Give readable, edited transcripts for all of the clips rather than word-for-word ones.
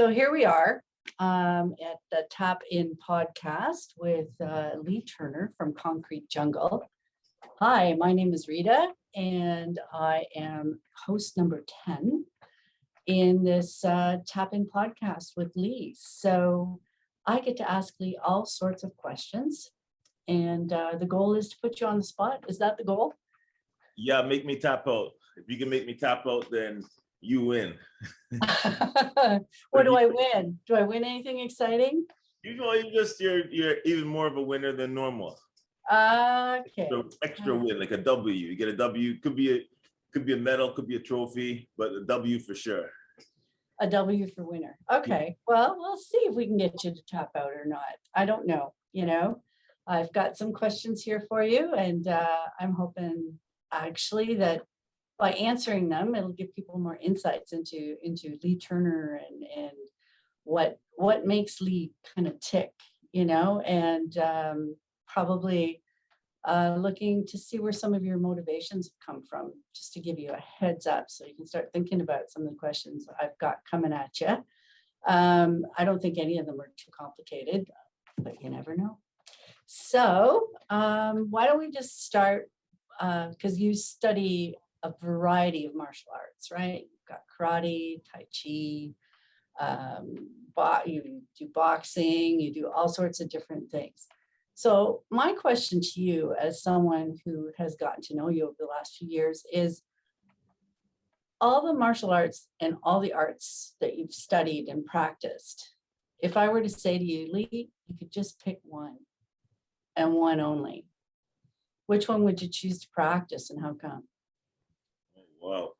So here we are at the Tap In podcast with Lee Turner from Concrete Jungle. Hi, my name is Rita, and I am host number 10 in this Tap In podcast with Lee. So I get to ask Lee all sorts of questions, and the goal is to put you on the spot. Is that the goal? Yeah, make me tap out. If you can make me tap out, then you win. What do I win? Do I win anything exciting? You're even more of a winner than normal. Okay. So extra win, like a W. You get a W. Could be a medal, could be a trophy, but a W for sure. A W for winner. Okay. Well, we'll see if we can get you to tap out or not. I don't know. I've got some questions here for you, and I'm hoping actually that by answering them, it'll give people more insights into Lee Turner and what makes Lee kind of tick, and probably looking to see where some of your motivations have come from, just to give you a heads up so you can start thinking about some of the questions I've got coming at you. I don't think any of them are too complicated, but you never know. So why don't we just start, because you study a variety of martial arts, right? You've got karate, tai chi, you do boxing, you do all sorts of different things. So my question to you, as someone who has gotten to know you over the last few years, is all the martial arts and all the arts that you've studied and practiced, if I were to say to you, Lee, you could just pick one and one only, which one would you choose to practice and how come? Wow,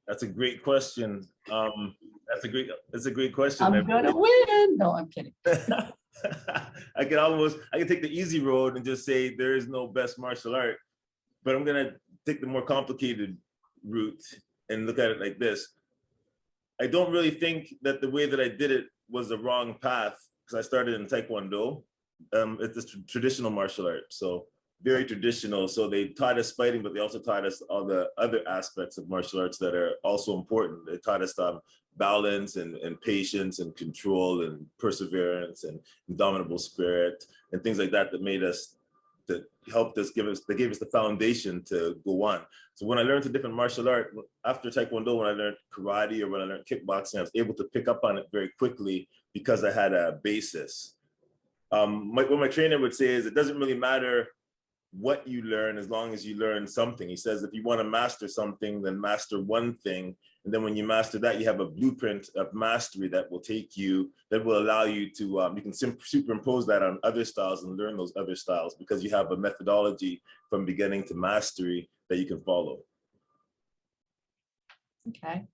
that's a great question. That's a great question. I'm gonna win. No, I'm kidding. I can take the easy road and just say there is no best martial art, but I'm gonna take the more complicated route and look at it like this. I don't really think that the way that I did it was the wrong path, because I started in Taekwondo. It's a traditional martial art, so very traditional. So they taught us fighting, but they also taught us all the other aspects of martial arts that are also important. They taught us balance and patience and control and perseverance and indomitable spirit and things like that that helped us, they gave us the foundation to go on. So when I learned a different martial art, after Taekwondo, when I learned karate or when I learned kickboxing, I was able to pick up on it very quickly because I had a basis. What my trainer would say is, it doesn't really matter what you learn as long as you learn something. He says, if you want to master something, then master one thing. And then when you master that, you have a blueprint of mastery that will allow you to, you can superimpose that on other styles and learn those other styles, because you have a methodology from beginning to mastery that you can follow. Okay.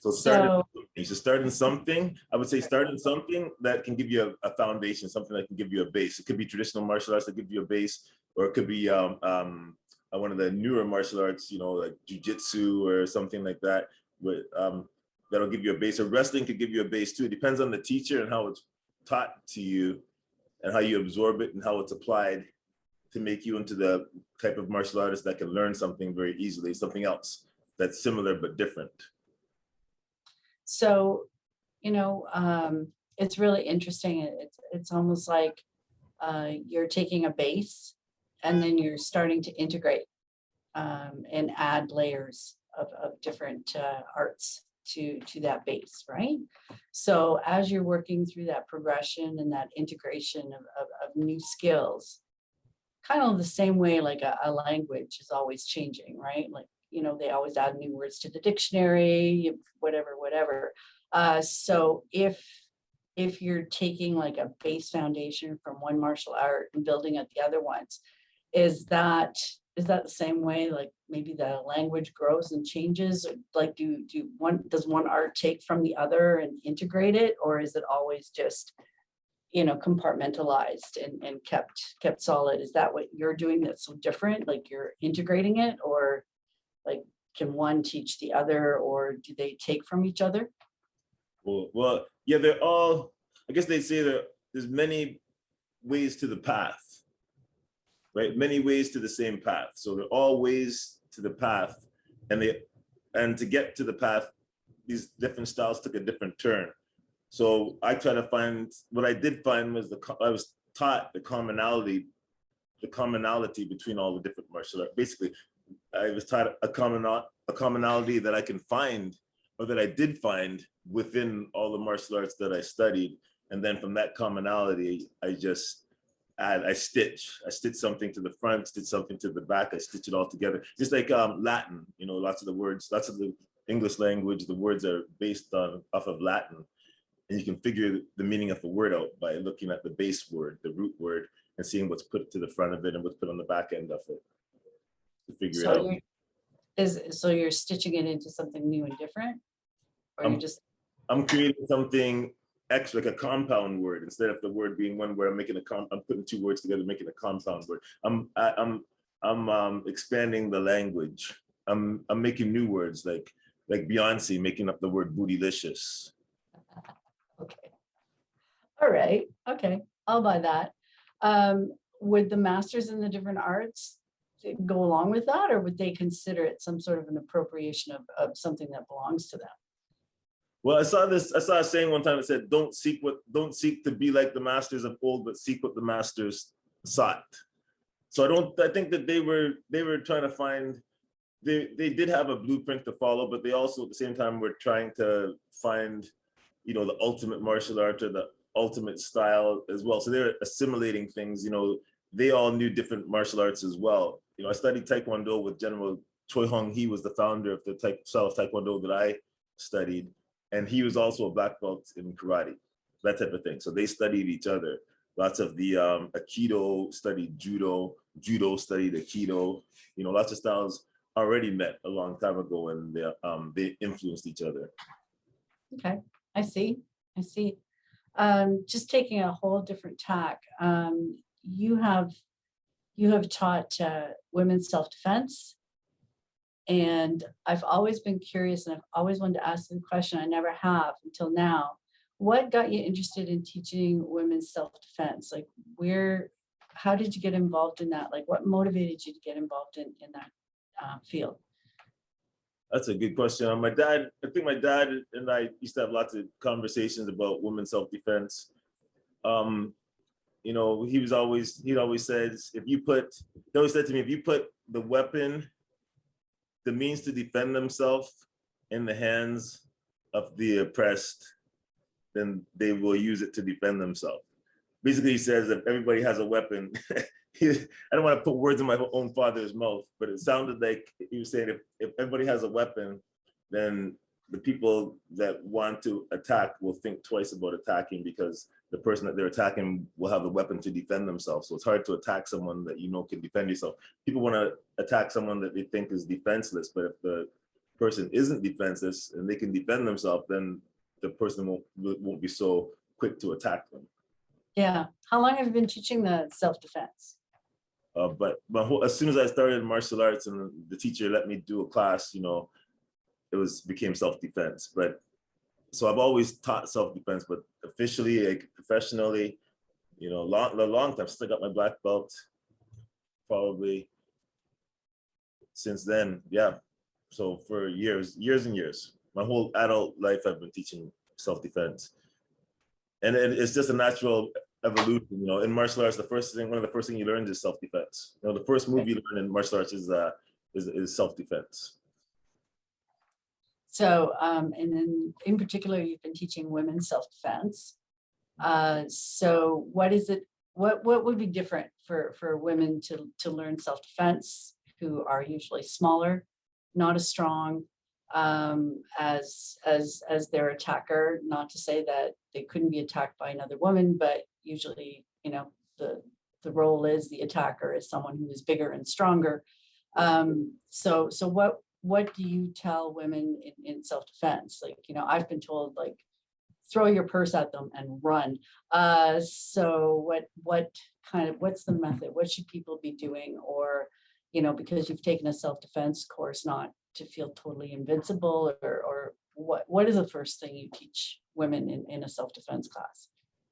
So start in something. I would say start in something that can give you a foundation, something that can give you a base. It could be traditional martial arts that give you a base, or it could be one of the newer martial arts, like jiu-jitsu or something like that, that'll give you a base. Or wrestling could give you a base too. It depends on the teacher and how it's taught to you and how you absorb it and how it's applied to make you into the type of martial artist that can learn something very easily, something else that's similar but different. So, it's really interesting. It's almost like you're taking a base and then you're starting to integrate and add layers of different arts to that base, right? So as you're working through that progression and that integration of new skills, kind of the same way like a language is always changing, right? Like, they always add new words to the dictionary, whatever. So if you're taking like a base foundation from one martial art and building at the other ones, is that the same way? Like maybe the language grows and changes? Like does one art take from the other and integrate it, or is it always just compartmentalized and kept solid? Is that what you're doing that's so different? Like you're integrating it, or like can one teach the other, or do they take from each other? Well, yeah, they're all, I guess they say that there's many ways to the path, right? Many ways to the same path. So they're all ways to the path, and to get to the path, these different styles took a different turn. So I try to find, what I did find was I was taught the commonality between all the different martial arts. Basically, I was taught a commonality that I can find, or that I did find within all the martial arts that I studied. And then from that commonality, I stitch something to the front, stitch something to the back, I stitch it all together. Just like Latin, you know, lots of the English language, the words are based off of Latin. And you can figure the meaning of the word out by looking at the base word, the root word, and seeing what's put to the front of it and what's put on the back end of it to figure it out. So you're stitching it into something new and different? Or you just... I'm creating something extra, like a compound word. Instead of the word being one word, I'm putting two words together, making a compound word. I'm expanding the language. I'm making new words, like Beyonce making up the word bootylicious. Okay. All right. Okay. I'll buy that. Would the masters in the different arts go along with that, or would they consider it some sort of an appropriation of something that belongs to them? Well, I saw a saying one time that said, don't seek to be like the masters of old, but seek what the masters sought. So I think that they were trying to find, they did have a blueprint to follow, but they also at the same time were trying to find, you know, the ultimate martial art or the ultimate style as well. So they're assimilating things, you know, they all knew different martial arts as well. You know, I studied Taekwondo with General Choi Hong. He was the founder of the style of Taekwondo that I studied. And he was also a black belt in karate, that type of thing. So they studied each other. Lots of the Aikido studied judo, judo studied Aikido. You know, lots of styles already met a long time ago, and they influenced each other. Okay, I see. Just taking a whole different tack. You have taught women's self-defense. And I've always been curious, and I've always wanted to ask the question, I never have until now. What got you interested in teaching women's self-defense? Like how did you get involved in that? Like what motivated you to get involved in that field? That's a good question. I think my dad and I used to have lots of conversations about women's self-defense. You know, he always said to me, if you put the weapon, the means to defend themselves in the hands of the oppressed, then they will use it to defend themselves. Basically, he says if everybody has a weapon, I don't want to put words in my own father's mouth, but it sounded like he was saying if everybody has a weapon, then the people that want to attack will think twice about attacking, because the person that they're attacking will have a weapon to defend themselves. So it's hard to attack someone that you know can defend yourself. People want to attack someone that they think is defenseless, but if the person isn't defenseless and they can defend themselves, then the person won't be so quick to attack them. Yeah. How long have you been teaching the self-defense? But as soon as I started martial arts and the teacher let me do a class, you know, became self-defense. But so I've always taught self-defense, but officially, like professionally, you know, a long time since I got my black belt, probably since then, yeah. So for years and years, my whole adult life, I've been teaching self-defense. And it's just a natural evolution, you know. In martial arts, one of the first things you learn is self-defense. You know, the first move you learn in martial arts is self-defense. So, and then in particular, you've been teaching women's self-defense. So what is it, what would be different for women to learn self-defense, who are usually smaller, not as strong as their attacker? Not to say that they couldn't be attacked by another woman, but usually, you know, the role is the attacker is someone who is bigger and stronger. So what do you tell women in self-defense? Like, you know, I've been told, like, throw your purse at them and run. So what's the method? What should people be doing? Or, you know, because you've taken a self-defense course, not to feel totally invincible, or what is the first thing you teach women in a self-defense class?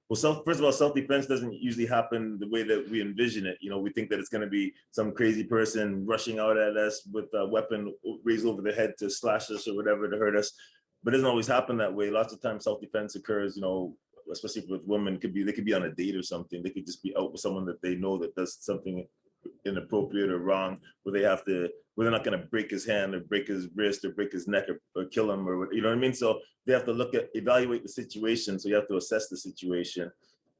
Well, first of all, self-defense doesn't usually happen the way that we envision it. You know, we think that it's going to be some crazy person rushing out at us with a weapon raised over the head to slash us or whatever to hurt us. but it doesn't always happen that way. Lots of times self-defense occurs, you know, especially with women, they could be on a date or something. They could just be out with someone that they know that does something inappropriate or wrong, where they're not going to break his hand or break his wrist or break his neck or kill him, or, you know what I mean? So they have to evaluate the situation. So you have to assess the situation,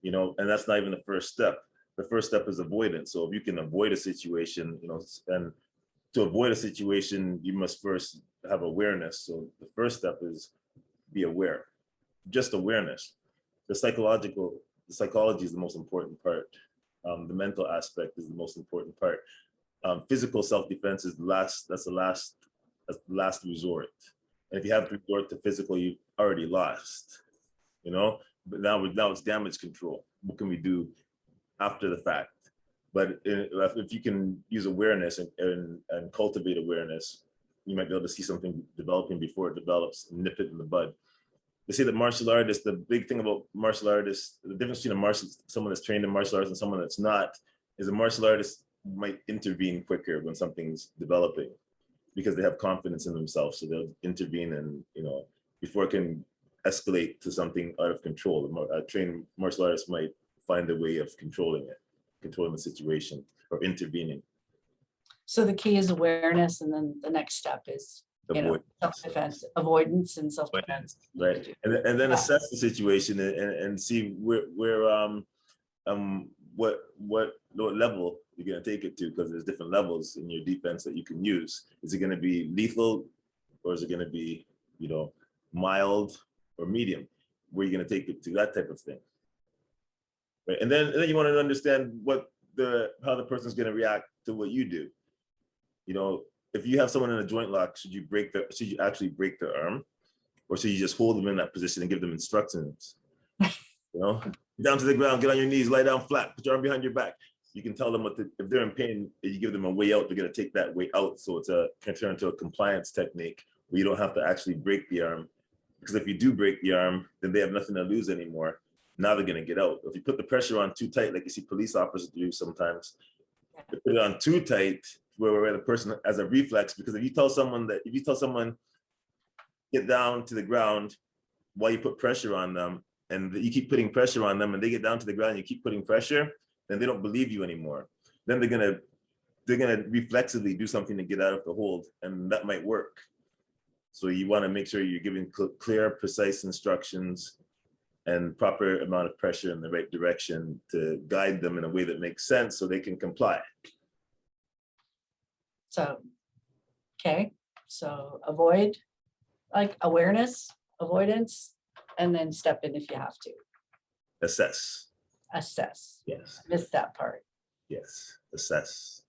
you know, and that's not even the first step. The first step is avoidance. So if you can avoid a situation, you know, and to avoid a situation, you must first have awareness. So the first step is be aware, just awareness. The psychology is the most important part. The mental aspect is the most important part. Physical self-defense is that's the last resort. And if you have to resort to physical, you've already lost, you know? But now it's damage control. What can we do after the fact? But if you can use awareness and cultivate awareness, you might be able to see something developing before it develops and nip it in the bud. They say that martial artists, the big thing about martial artists, the difference between someone that's trained in martial arts and someone that's not, is a martial artist might intervene quicker when something's developing because they have confidence in themselves. So they'll intervene and, you know, before it can escalate to something out of control. A trained martial artist might find a way of controlling the situation or intervening. So the key is awareness, and then the next step is, you know, self-defense, avoidance and self-defense. Right. And then assess the situation and see what level you're going to take it to, because there's different levels in your defense that you can use. Is it going to be lethal, or is it going to be, you know, mild or medium? Where you're going to take it to, that type of thing. Right. And then you want to understand how the person's going to react to what you do. You know, if you have someone in a joint lock, should you actually break their arm, or should you just hold them in that position and give them instructions? You know, down to the ground, get on your knees, lie down flat, put your arm behind your back. You can tell them if they're in pain, you give them a way out, they're going to take that way out. So it's can turn into a compliance technique where you don't have to actually break the arm, because if you do break the arm, then they have nothing to lose anymore. Now they're going to get out. If you put the pressure on too tight, like you see police officers do sometimes, they put it on too tight, where the person has a reflex, because if you tell someone get down to the ground while you put pressure on them, and you keep putting pressure on them and they get down to the ground and you keep putting pressure, then they don't believe you anymore. Then they're gonna reflexively do something to get out of the hold, and that might work. So you want to make sure you're giving clear, precise instructions and proper amount of pressure in the right direction to guide them in a way that makes sense so they can comply. So, okay, so avoid, like awareness, avoidance, and then step in if you have to. Assess. Assess. Yes. Missed that part. Yes. Assess.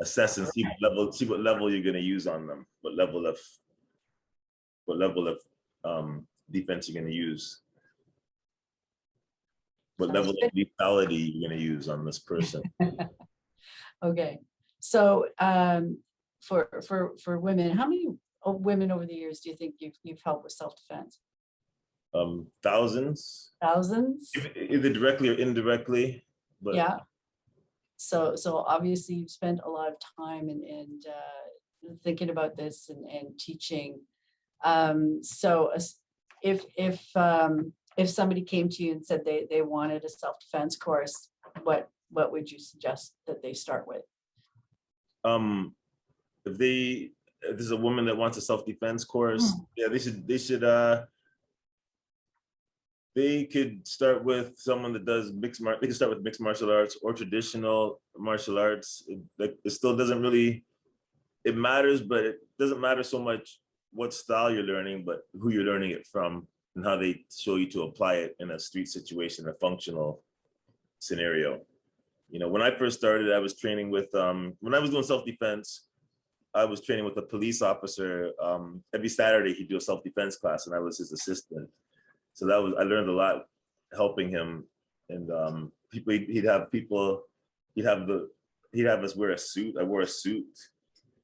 Assess and see what level you're going to use on them. What level of defense you're going to use. What level of lethality you're going to use on this person. Okay. So for women, how many women over the years do you think you've helped with self-defense? Thousands. Thousands? Either directly or indirectly. But yeah. So obviously you've spent a lot of time and thinking about this and teaching. So if somebody came to you and said they wanted a self-defense course, what would you suggest that they start with? If there's a woman that wants a self-defense course, yeah, they could start with someone that does they can start with mixed martial arts or traditional martial arts. It still doesn't really, it matters, but it doesn't matter so much what style you're learning, but who you're learning it from and how they show you to apply it in a street situation, a functional scenario. You know, when I first started, I was training with, when I was doing self-defense, I was training with a police officer. Every Saturday he'd do a self-defense class and I was his assistant. So I learned a lot helping him. And he'd have us wear a suit. I wore a suit,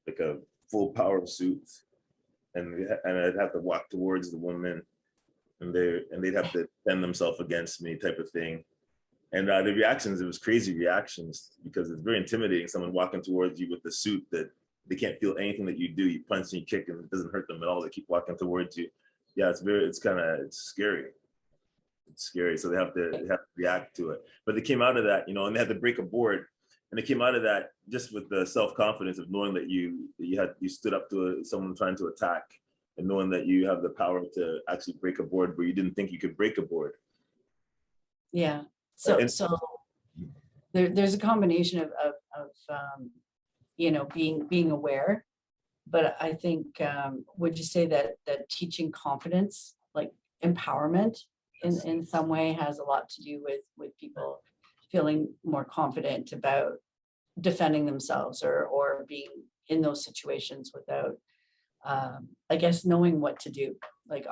like a full power suit. And I'd have to walk towards the woman and they'd have to defend themselves against me, type of thing. And the reactions, it was crazy reactions, because it's very intimidating, someone walking towards you with the suit that they can't feel anything that you do. You punch and you kick and it doesn't hurt them at all. They keep walking towards you. Yeah, it's scary. It's scary. So they have to react to it. But they came out of that, and they had to break a board. And they came out of that just with the self-confidence of knowing that you stood up to someone trying to attack, and knowing that you have the power to actually break a board where you didn't think you could break a board. Yeah. So there's a combination of being aware, but I think would you say that teaching confidence, like empowerment, in some way has a lot to do with people feeling more confident about defending themselves or being in those situations without, I guess, knowing what to do. Like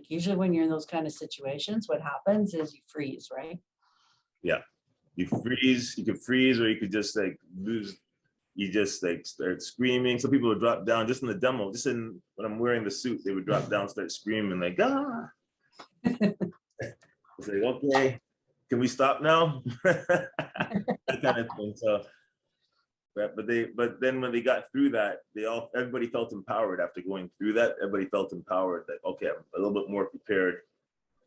usually when you're in those kind of situations, what happens is you freeze, right? Yeah, you freeze. You could freeze, or you could just like lose. You just like start screaming. Some people would drop down just in the demo. Just when I'm wearing the suit, they would drop down, start screaming like, ah. It's like, okay, can we stop now? That kind of thing. So, but then when they got through that, everybody felt empowered after going through that. Everybody felt empowered that, okay, I'm a little bit more prepared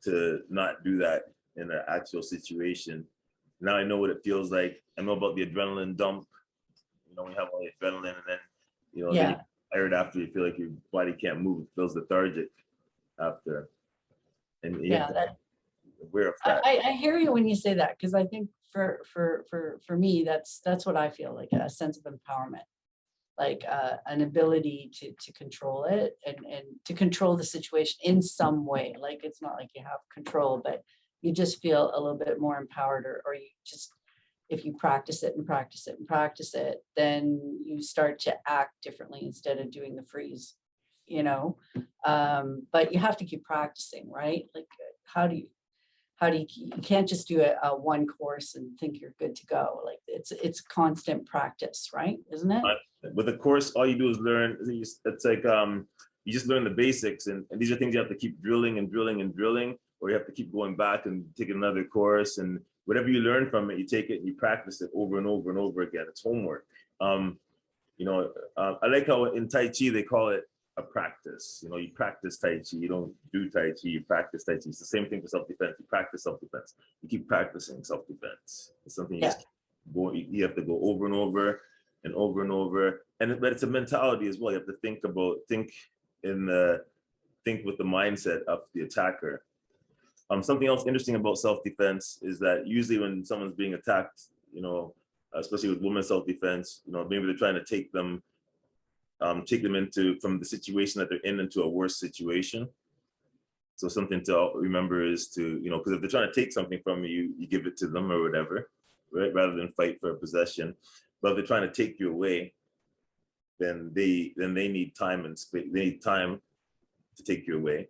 to not do that in an actual situation. Now I know what it feels like. I know about the adrenaline dump. We have all the adrenaline, and then then you get tired after. You feel like your body can't move. It feels lethargic after. And aware of that. I hear you when you say that, because I think for me that's what I feel like, a sense of empowerment, like an ability to control it and to control the situation in some way. Like it's not like you have control, but you just feel a little bit more empowered, or you just, if you practice it and practice it and practice it, then you start to act differently instead of doing the freeze, but you have to keep practicing, right? Like you can't just do a one course and think you're good to go. Like it's constant practice, right? Isn't it? With a course, all you do is learn. It's like you just learn the basics, and these are things you have to keep drilling and drilling and drilling, or you have to keep going back and take another course, and whatever you learn from it, you take it and you practice it over and over and over again. It's homework. I like how in Tai Chi they call it a practice. You practice Tai Chi. You don't do Tai Chi. You practice Tai Chi. It's the same thing for self-defense. You practice self-defense. You keep practicing self-defense. It's something you have to go over and over and over and over. But it's a mentality as well. You have to think with the mindset of the attacker. Something else interesting about self-defense is that usually when someone's being attacked, especially with women's self-defense, maybe they're trying to take them from the situation that they're in into a worse situation. So something to remember is to, because if they're trying to take something from you, you give it to them or whatever, right? Rather than fight for a possession. But if they're trying to take you away, then they need time and space. They need time to take you away.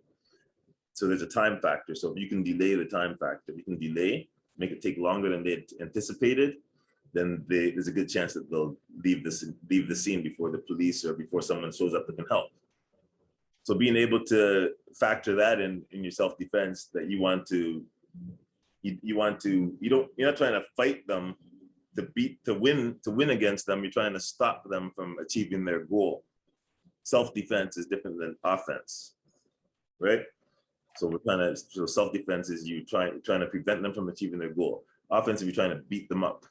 So there's a time factor. So if you can delay the time factor, you can make it take longer than they anticipated, then there's a good chance that they'll leave the scene before the police or before someone shows up that can help. So being able to factor that in your self-defense, that you're not trying to fight them to win against them. You're trying to stop them from achieving their goal. Self-defense is different than offense, right? So self-defense is you trying to prevent them from achieving their goal. Offensive, you're trying to beat them up.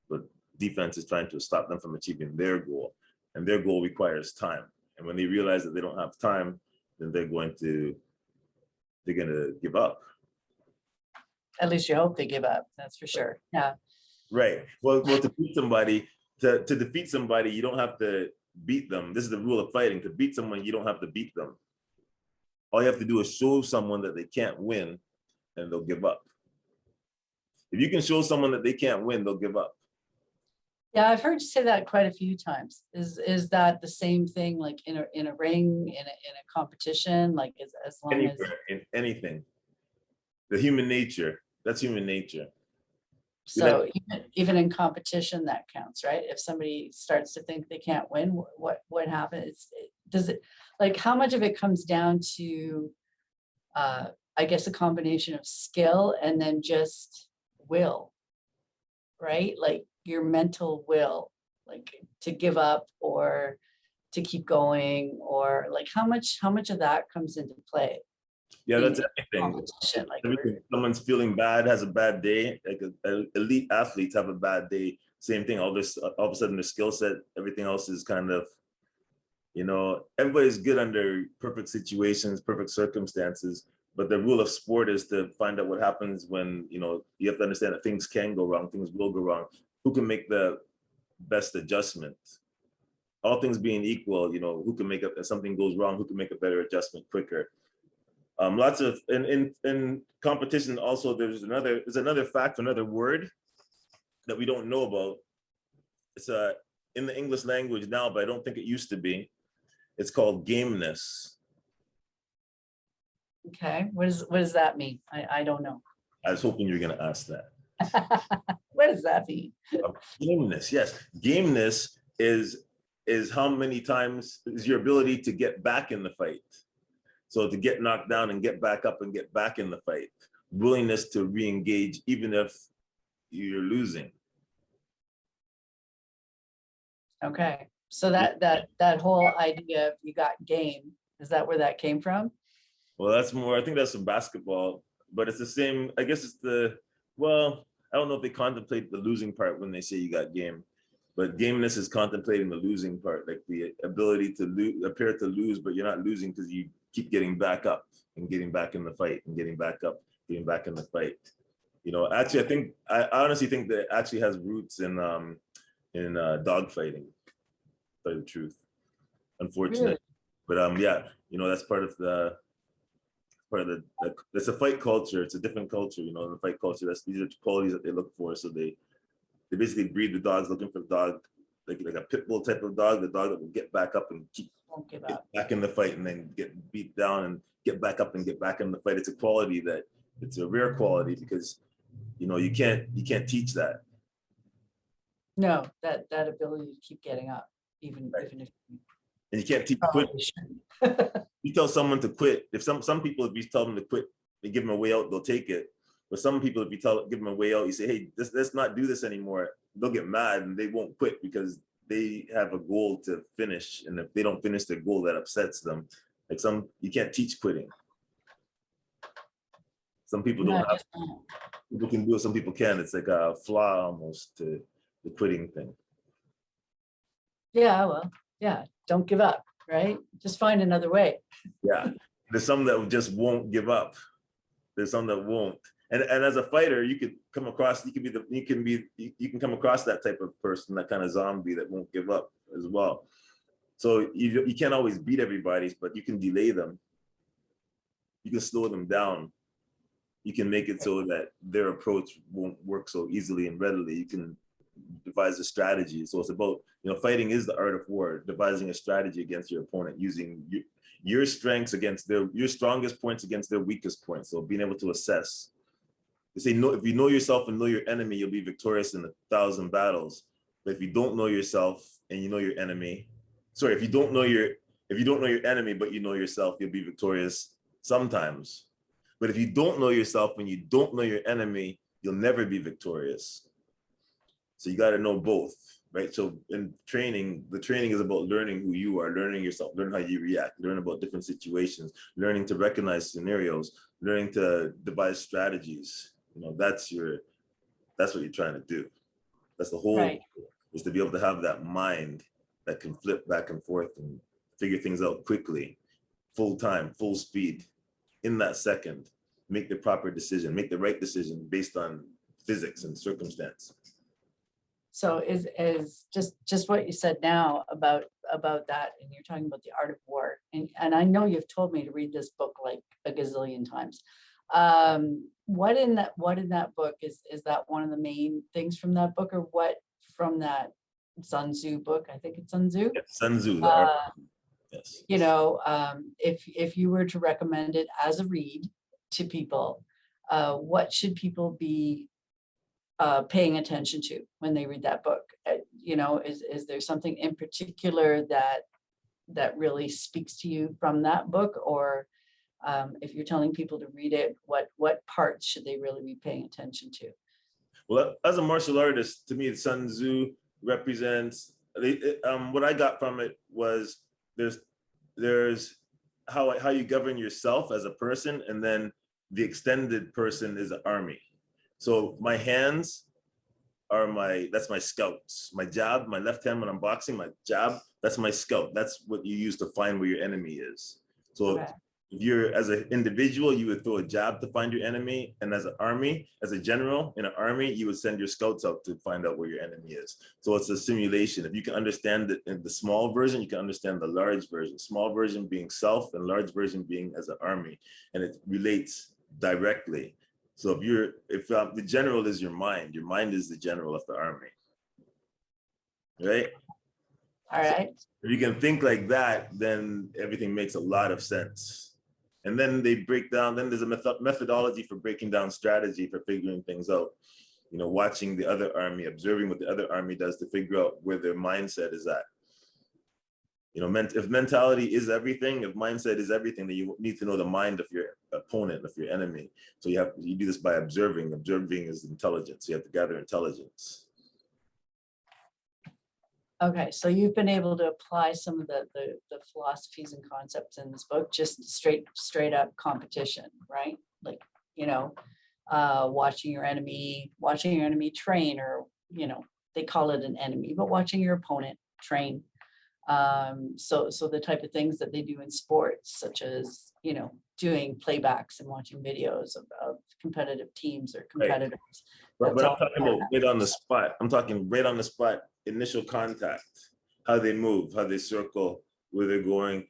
But defense is trying to stop them from achieving their goal. And their goal requires time. And when they realize that they don't have time, then they're going to give up. At least you hope they give up. That's for sure. Yeah. Right. Well, to beat somebody, to defeat somebody, you don't have to beat them. This is the rule of fighting. To beat someone, you don't have to beat them. All you have to do is show someone that they can't win, and they'll give up. If you can show someone that they can't win, they'll give up. Yeah, I've heard you say that quite a few times. Is that the same thing, like in a ring, in a competition, like as long as in anything? The human nature. That's human nature. So even in competition, that counts, right? If somebody starts to think they can't win, what happens? Does it, like, how much of it comes down to, I guess, a combination of skill and then just will, right? Like your mental will, like to give up or to keep going, or like how much of that comes into play Yeah, in that's everything. competition? Like Everything. Someone's feeling bad, has a bad day. Like elite athletes have a bad day. Same thing. All of a sudden, the skill set, everything else is kind of, everybody's good under perfect situations, perfect circumstances. But the rule of sport is to find out what happens when, you have to understand that things can go wrong, things will go wrong. Who can make the best adjustment? All things being equal, who can make if something goes wrong, who can make a better adjustment quicker? Lots of in competition also, there's another fact, another word that we don't know about. It's in the English language now, but I don't think it used to be. It's called gameness. Okay, what does that mean? I don't know. I was hoping you were going to ask that. What does that mean? Gameness, yes. Gameness is how many times is your ability to get back in the fight. So to get knocked down and get back up and get back in the fight. Willingness to re-engage even if you're losing. Okay, so that whole idea of you got game, is that where that came from? Well, that's more, I think that's some basketball, but it's the same, I guess it's well, I don't know if they contemplate the losing part when they say you got game, but gameness is contemplating the losing part, like the ability to appear to lose, but you're not losing because you keep getting back up and getting back in the fight and getting back up, getting back in the fight. Actually, I honestly think that it actually has roots in dog fighting, to tell you the truth. Unfortunate. Really? But yeah, that's part of the it's a fight culture. It's a different culture, the fight culture. These are qualities that they look for. So they basically breed the dogs looking for the dog, like a pit bull type of dog, the dog that will get back up and get back in the fight and then get beat down and get back up and get back in the fight. It's a quality it's a rare quality because you can't teach that. No, that ability to keep getting up, even if and you can't teach quit. You tell someone to quit. If some people, if you tell them to quit and give them a way out, they'll take it. But some people, if you give them a way out, you say, hey, let's not do this anymore, they'll get mad and they won't quit because they have a goal to finish. And if they don't finish their goal, that upsets them. Like you can't teach quitting. Some people people can do it, some people can. It's like a flaw almost to the quitting thing. Yeah, well, yeah, don't give up, right? Just find another way. Yeah, there's some that just won't give up. There's some that won't. And as a fighter, you could come across, you can come across that type of person, that kind of zombie that won't give up as well. So you can't always beat everybody, but you can delay them. You can slow them down. You can make it so that their approach won't work so easily and readily. You can devise a strategy. So it's about, fighting is the art of war, devising a strategy against your opponent, using your strengths against your strongest points against their weakest points. So being able to assess. They say, no, if you know yourself and know your enemy, you'll be victorious in 1,000 battles. But if you don't know yourself and you know your enemy, if you don't know your enemy, but you know yourself, you'll be victorious sometimes. But if you don't know yourself and you don't know your enemy, you'll never be victorious. So you got to know both, right? So in training, the training is about learning who you are, learning yourself, learn how you react, learn about different situations, learning to recognize scenarios, learning to devise strategies. That's what you're trying to do. That's the whole, right. Is to be able to have that mind that can flip back and forth and figure things out quickly, full time, full speed, in that second, make the proper decision, make the right decision based on physics and circumstance. So is just what you said now about that, and you're talking about the art of war, and I know you've told me to read this book like a gazillion times. What in that book is that one of the main things from that book, or what from that Sun Tzu book? I think it's Sun Tzu. Yeah, Sun Tzu. Yes. If you were to recommend it as a read to people, what should people be paying attention to when they read that book? Is there something in particular that really speaks to you from that book, or if you're telling people to read it, what parts should they really be paying attention to? Well, as a martial artist, to me, Sun Tzu represents what I got from it was there's how you govern yourself as a person, and then the extended person is the army. So my hands are that's my scouts. My jab, my left hand when I'm boxing, my jab, that's my scout. That's what you use to find where your enemy is. So Okay. if you're, as an individual, you would throw a jab to find your enemy. And as an army, as a general in an army, you would send your scouts out to find out where your enemy is. So it's a simulation. If you can understand it in the small version, you can understand the large version. Small version being self and large version being as an army. And it relates directly. So if the general is your mind is the general of the army, right? All right. So if you can think like that, then everything makes a lot of sense. And then they break down, then there's a methodology for breaking down strategy for figuring things out. You know, watching the other army, observing what the other army does to figure out where their mindset is at. You know, if mentality is everything, if mindset is everything, then you need to know the mind of your opponent, of your enemy. So you do this by observing. Observing is intelligence. You have to gather intelligence. Okay, so you've been able to apply some of the philosophies and concepts in this book, just straight up competition, right? Like, you know, watching your enemy train, or, you know, they call it an enemy, but watching your opponent train. So the type of things that they do in sports, such as, you know, doing playbacks and watching videos of competitive teams or competitors. Right. But I'm talking about right on the spot. I'm talking right on the spot, initial contact, how they move, how they circle, where they're going.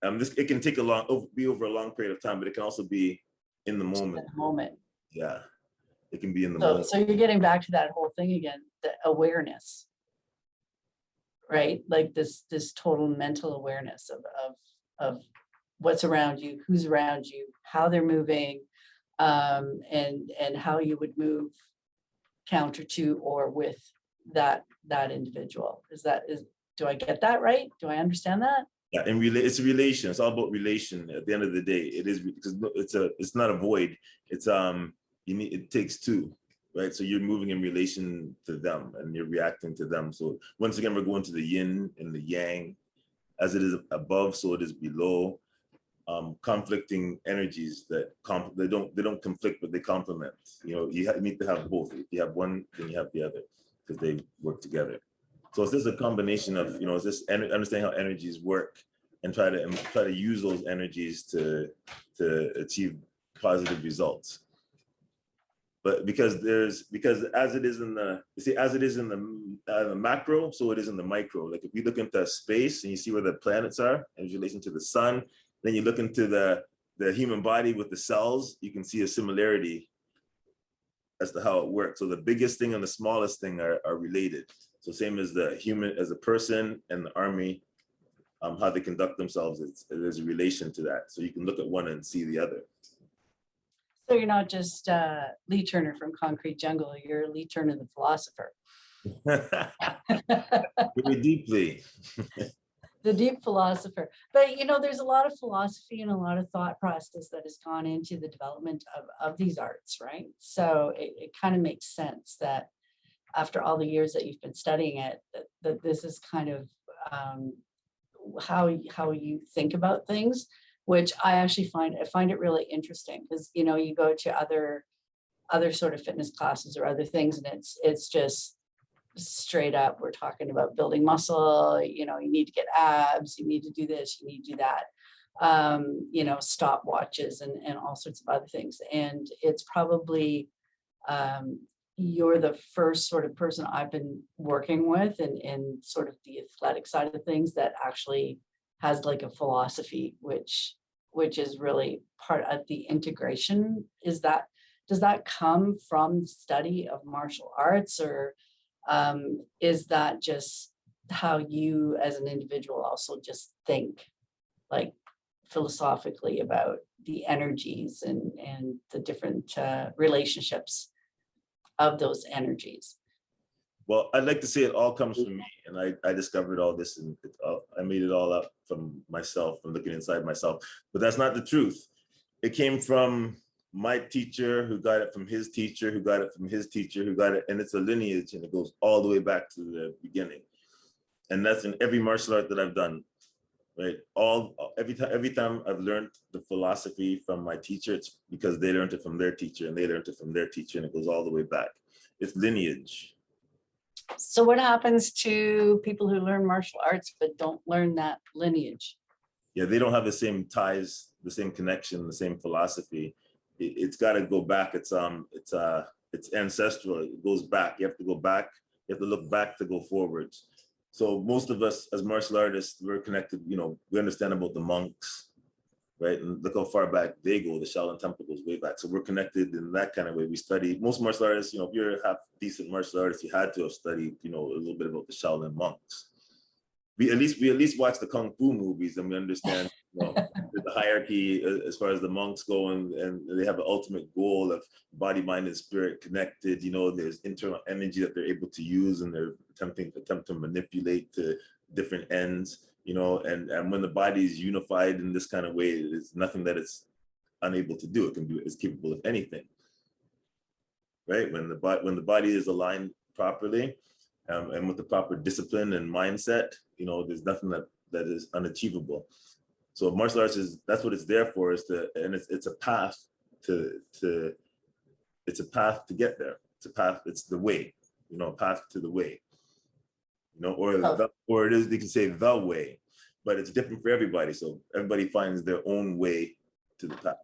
It can take be over a long period of time, but it can also be in the moment. Yeah, it can be in the moment. So you're getting back to that whole thing again, the awareness, right? Like this total mental awareness of what's around you, who's around you, how they're moving, and how you would move counter to or with that individual. Do I get that right? Do I understand that? Yeah, and it's a relation. It's all about relation. At the end of the day, it is, because it's not a void. It's it takes two, right? So you're moving in relation to them and you're reacting to them. So once again, we're going to the yin and the yang. As it is above, so it is below. Conflicting energies that they don't conflict, but they complement. You know, you need to have both. If you have one, then you have the other, because they work together. So it's just a combination of, you know, it's just understanding how energies work and try to use those energies to achieve positive results. But because as it is in the macro, so it is in the micro. Like if you look into space and you see where the planets are in relation to the sun, then you look into the human body with the cells, you can see a similarity as to how it works. So the biggest thing and the smallest thing are related. So same as the human, as a person and the army, how they conduct themselves, there's a relation to that. So you can look at one and see the other. So you're not just Lee Turner from Concrete Jungle, you're Lee Turner the philosopher. Very deeply. The deep philosopher. But, you know, there's a lot of philosophy and a lot of thought process that has gone into the development of these arts, right? So it kind of makes sense that after all the years that you've been studying it, that this is kind of how you think about things, which I actually find it really interesting, because, you know, you go to other sort of fitness classes or other things, and it's just straight up, we're talking about building muscle, you know, you need to get abs, you need to do this, you need to do that, you know, stopwatches and all sorts of other things. And it's probably, you're the first sort of person I've been working with in sort of the athletic side of things that actually has like a philosophy, which is really part of the integration. Does that come from study of martial arts, or is that just how you as an individual also just think, like, philosophically about the energies and the different relationships of those energies? Well, I'd like to say it all comes from me, and I discovered all this, and I made it all up from myself, from looking inside myself. But that's not the truth. It came from my teacher, who got it from his teacher, who got it from his teacher, who got it, and it's a lineage, and it goes all the way back to the beginning. And that's in every martial art that I've done, right? Every time I've learned the philosophy from my teacher, it's because they learned it from their teacher and they learned it from their teacher, and it goes all the way back. It's lineage. So what happens to people who learn martial arts but don't learn that lineage? Yeah, they don't have the same ties, the same connection, the same philosophy. It's got to go back. It's ancestral. It goes back. You have to go back. You have to look back to go forwards. So most of us as martial artists, we're connected. You know, we understand about the monks, right? And look how far back they go. The Shaolin Temple goes way back. So we're connected in that kind of way. We study, most martial artists, you know, if you're a half decent martial artist, you had to have studied, you know, a little bit about the Shaolin monks. We at least watch the Kung Fu movies, and we understand, you know, the hierarchy as far as the monks go, and they have the ultimate goal of body, mind, and spirit connected. You know, there's internal energy that they're able to use, and they're attempt to manipulate to different ends. You know, and when the body is unified in this kind of way, there's nothing that it's unable to do. It's capable of anything, right? When the body is aligned properly, and with the proper discipline and mindset, you know, there's nothing that is unachievable. So martial arts that's what it's there for, it's a path to get there. It's a path, it's the way, you know, path to the way, you know, or it is, they can say the way, but it's different for everybody. So everybody finds their own way to the path.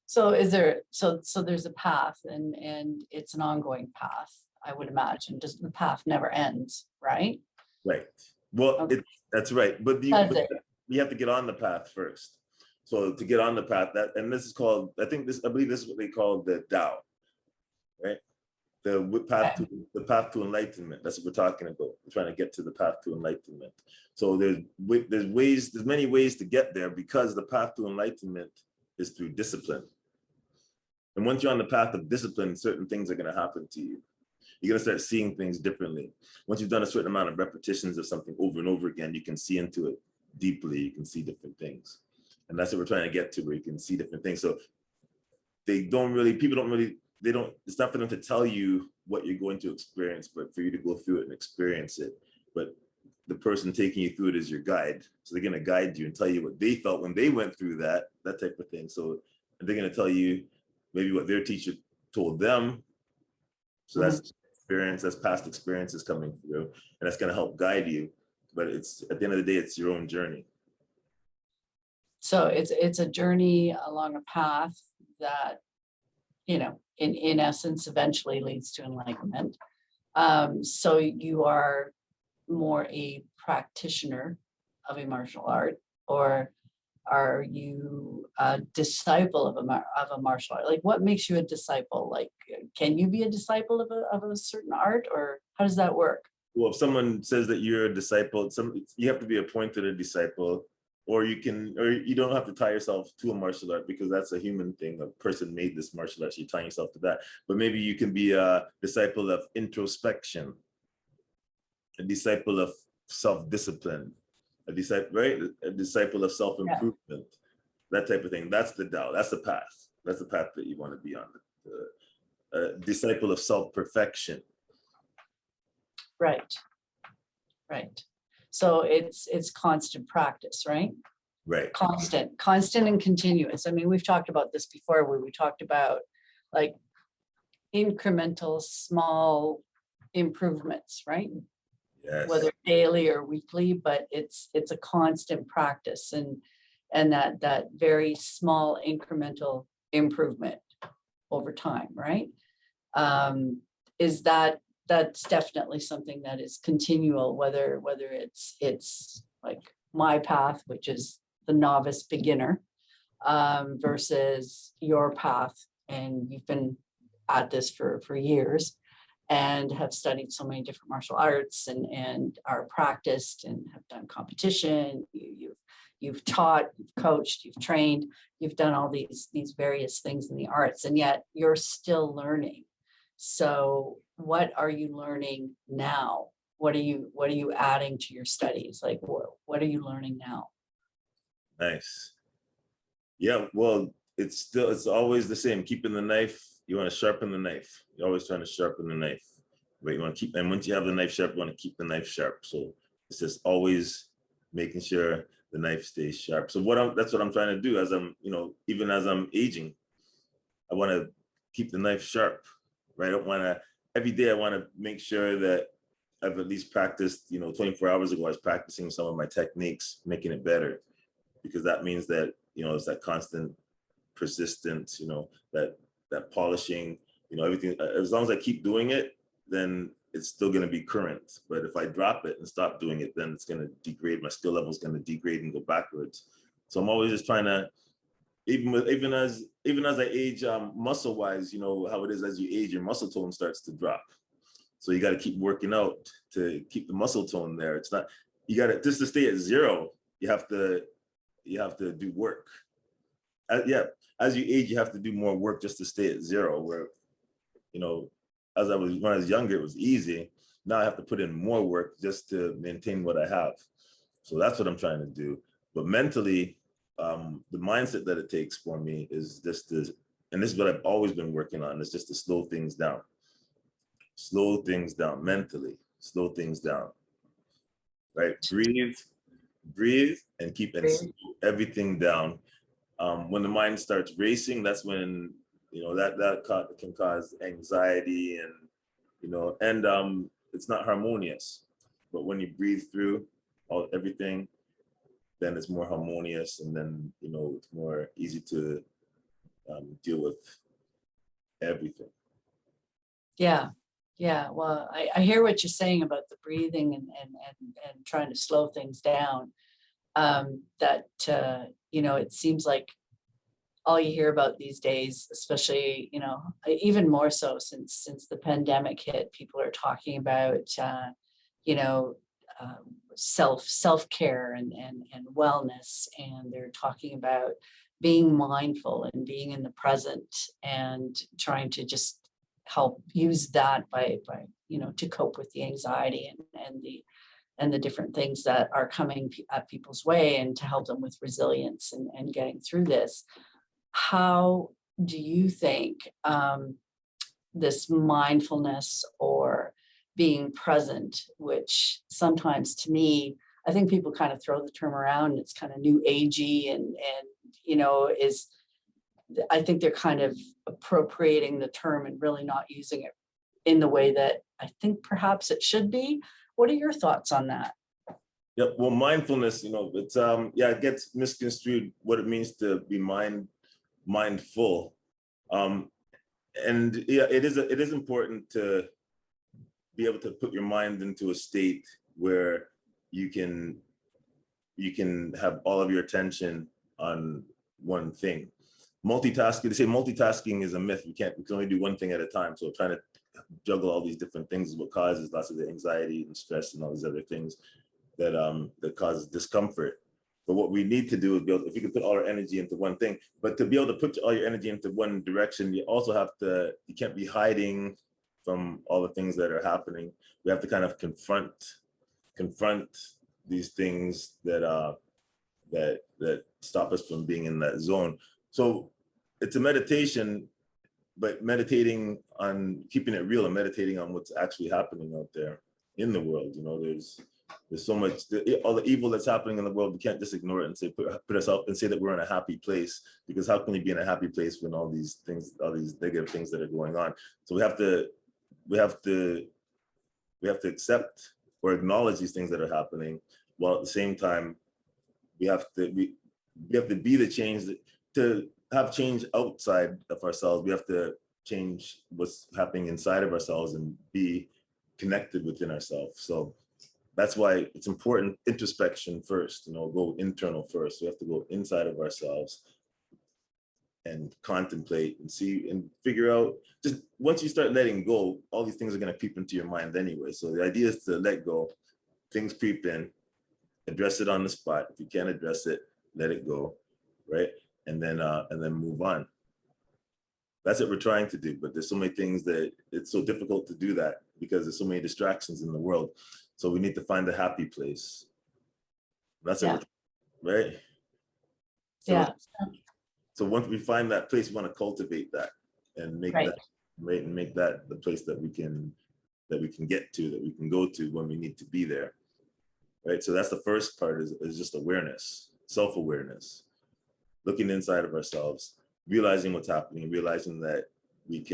So there's a path, and it's an ongoing path, I would imagine. Just the path never ends, right? Right. Well, Okay. That's right. But you have to get on the path first. So to get on the path, and this is called, I believe this is what they call the Tao, right? The path to enlightenment. That's what we're talking about. We're trying to get to the path to enlightenment. So there's many ways to get there, because the path to enlightenment is through discipline. And once you're on the path of discipline, certain things are going to happen to you. You're going to start seeing things differently. Once you've done a certain amount of repetitions of something over and over again, you can see into it deeply. You can see different things. And that's what we're trying to get to, where you can see different things. So it's not for them to tell you what you're going to experience, but for you to go through it and experience it. But the person taking you through it is your guide. So they're going to guide you and tell you what they felt when they went through that type of thing. So they're going to tell you maybe what their teacher told them. So that's experience, that's past experiences coming through, and that's going to help guide you. But it's, at the end of the day, it's your own journey. So it's a journey along a path that, you know, in essence, eventually leads to enlightenment. So you are more a practitioner of a martial art, or are you a disciple of a martial art? Like, what makes you a disciple? Like, can you be a disciple of a certain art, or how does that work? Well, if someone says that you're a disciple, you have to be appointed a disciple, or you don't have to tie yourself to a martial art, because that's a human thing. A person made this martial art, so you're tying yourself to that. But maybe you can be a disciple of introspection, a disciple of self-discipline, a disciple of self-improvement, that type of thing. That's the Tao. That's the path. That's the path that you want to be on. A disciple of self-perfection. Right. So it's constant practice, right? Right. Constant and continuous. I mean, we've talked about this before, where we talked about like incremental small improvements, right? Yes. Whether daily or weekly, but it's a constant practice, and that very small incremental improvement over time, right? That's definitely something that is continual, whether it's like my path, which is the novice beginner, versus your path, and you've been at this for years and have studied so many different martial arts, and are practiced and have done competition. You've taught, you've coached, you've trained, you've done all these various things in the arts, and yet you're still learning. So what are you learning now? What are you adding to your studies? Like, what are you learning now? Nice. Yeah, well, it's always the same. Keeping the knife, you want to sharpen the knife. You're always trying to sharpen the knife. But you want to keep, and once you have the knife sharp, you want to keep the knife sharp. So It's just always making sure the knife stays sharp. So that's what I'm trying to do as I'm, even as I'm aging, I want to keep the knife sharp, right? I don't want to, every day I want to make sure that I've at least practiced, 24 hours ago, I was practicing some of my techniques, making it better, because that means that, it's that constant persistence, that polishing, everything. As long as I keep doing it, then it's still going to be current. But if I drop it and stop doing it, then it's going to degrade. My skill level is going to degrade and go backwards. So I'm always just trying to, even as I age, muscle wise, how it is as you age, your muscle tone starts to drop. So you got to keep working out to keep the muscle tone there. It's not, you got to, just to stay at zero, you have to do work. As you age, you have to do more work just to stay at zero. Where, when I was younger, it was easy. Now I have to put in more work just to maintain what I have. So that's what I'm trying to do. But mentally, the mindset that it takes for me is just to, and this is what I've always been working on, is just to slow things down. Slow things down mentally, slow things down, right? Breathe, and keep everything down. When the mind starts racing, that's when, that can cause anxiety and it's not harmonious. But when you breathe through everything, then it's more harmonious, and then, it's more easy to deal with everything. Yeah. Yeah. Well, I hear what you're saying about the breathing and trying to slow things down. It seems like all you hear about these days, especially, even more so since the pandemic hit, people are talking about, self-care and wellness, and they're talking about being mindful and being in the present and trying to just help use that by to cope with the anxiety and the different things that are coming at people's way, and to help them with resilience and getting through this. How do you think this mindfulness or being present, which sometimes to me, I think people kind of throw the term around, it's kind of new agey and I think they're kind of appropriating the term and really not using it in the way that I think perhaps it should be. What are your thoughts on that? Yeah, well, mindfulness, it's it gets misconstrued what it means to be mindful. And yeah, it is important to be able to put your mind into a state where you can have all of your attention on one thing. Multitasking, they say multitasking is a myth. We can only do one thing at a time. So trying to juggle all these different things is what causes lots of the anxiety and stress and all these other things that causes discomfort. But what we need to do is if we can put all our energy into one thing, but to be able to put all your energy into one direction, you can't be hiding from all the things that are happening. We have to kind of confront these things that stop us from being in that zone. So it's a meditation, but meditating on keeping it real and meditating on what's actually happening out there in the world. There's so much, all the evil that's happening in the world. We can't just ignore it and say put us up and say that we're in a happy place, because how can you be in a happy place when all these negative things that are going on? So we have to accept or acknowledge these things that are happening, while at the same time we have to be the change to have change outside of ourselves. We have to change what's happening inside of ourselves and be connected within ourselves. So that's why it's important, introspection first, go internal first. We have to go inside of ourselves and contemplate and see and figure out. Just once you start letting go, all these things are going to creep into your mind anyway. So the idea is to let go. Things creep in, address it on the spot. If you can't address it, let it go, right? And then move on. That's what we're trying to do. But there's so many things that it's so difficult to do that because there's so many distractions in the world. So we need to find a happy place. That's it, right? So, Yeah. So once we find that place, we want to cultivate that and make that the place that we can get to, that we can go to when we need to be there, right? So that's the first part is just awareness, self-awareness, looking inside of ourselves, realizing what's happening, realizing that we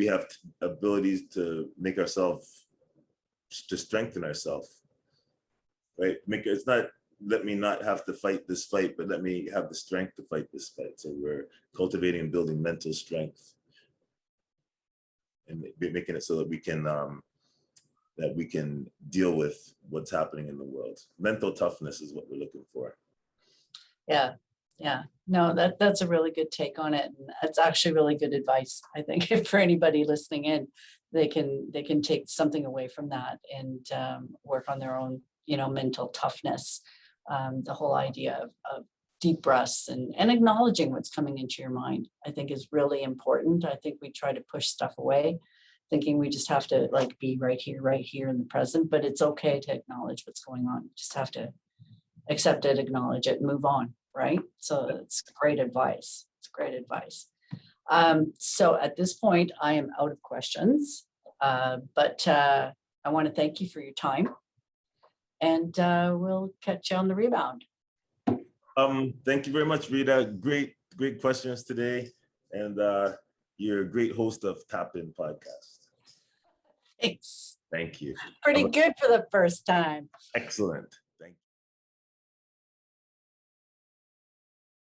have abilities to make ourselves, to strengthen ourselves, right? It's not, let me not have to fight this fight, but let me have the strength to fight this fight. So we're cultivating and building mental strength and making it so that we can deal with what's happening in the world. Mental toughness is what we're looking for. Yeah. Yeah. No, that's a really good take on it. And it's actually really good advice. I think for anybody listening in, they can take something away from that and work on their own, mental toughness. The whole idea of deep breaths and acknowledging what's coming into your mind, I think is really important. I think we try to push stuff away, thinking we just have to like be right here in the present, but it's okay to acknowledge what's going on. You just have to accept it, acknowledge it, move on, right? So it's great advice. It's great advice. So at this point, I am out of questions, but I want to thank you for your time, and we'll catch you on the rebound. Thank you very much, Rita. Great questions today, and you're a great host of Tap In Podcast. Thanks. Thank you. Pretty good for the first time. Excellent.